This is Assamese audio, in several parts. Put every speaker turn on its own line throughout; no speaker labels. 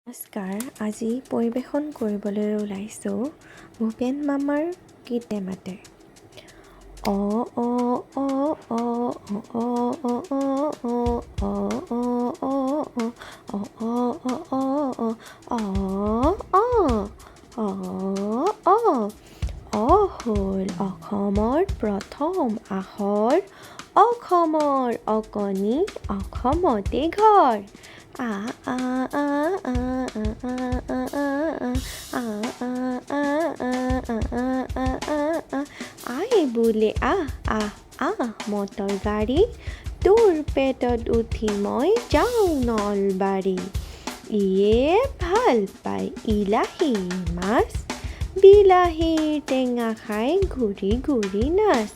নমস্কাৰ, আজি পৰিৱেশন কৰিবলৈ ওলাইছোঁ ভূপেন মামাৰ গীতে মাতে। অ অ অ অ অ অ অ অ অ অ অ অ অ হ'ল অসমৰ প্ৰথম আখৰ, অসমৰ অকণি অসমতে ঘৰ। আ আ আ আ আ আ আই বোলে আহ আহ আহ মটৰ গাড়ী, তোৰ পেটত উঠি মই যাওঁ নলবাৰী। ইয়ে ভাল পায় ইলাহী মাছ, বিলাহীৰ টেঙা খাই ঘূৰি ঘূৰি নাচ।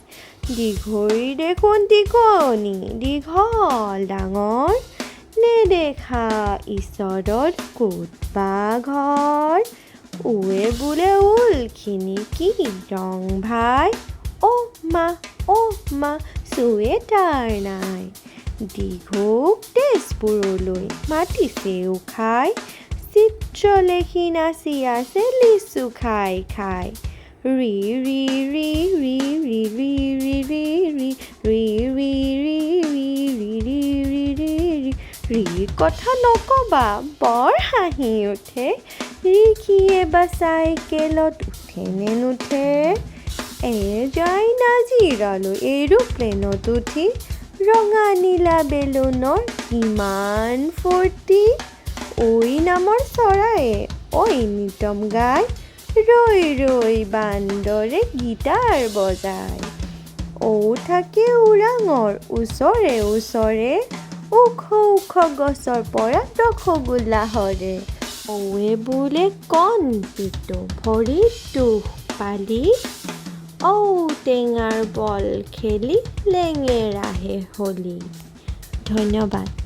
দীঘৰী দেখোন টিকনি, দীঘল ডাঙৰ, নেদেখা ঈশ্বৰৰ ক'ত বা ঘৰ। ওৱে বোলে ঊলখিনি কি ৰং ভাই, অ' মা চুৱেটাৰ নাই। দীঘোক তেজপুৰলৈ মাতিছে উখাই, চিত্ৰলেখি নাচি আছে লিচু খাই খাই। ৰি ৰি ৰি ৰি ৰি ৰি ৰি ৰি ৰি ৰি ৰি ৰি ৰি ৰি ৰি ৰি ৰি ৰিৰ কথা নক'বা বৰ হাঁহি উঠে, ৰিখিয়ে বা চাইকেলত উঠে নে নুঠে। যায় নাজিৰালৈ এৰোপ্লেনত উঠি, ৰঙা নীলা বেলুনৰ কিমান ফূৰ্তি। ঐ নামৰ চৰায়ে ঐ নিতম গাই, ৰৈ ৰৈ বান্দৰে গীটাৰ বজায়। ঔ থাকে ওৰাঙৰ ওচৰে ওচৰে, ওখ ওখ গছৰ পৰা ৰসগোল্লা সৰে। ঔৱে বোলে কণপিটো ভৰিত দুখ পালি, ঔ টেঙাৰ বল খেলি লেঙেৰাহে হলি। ধন্যবাদ।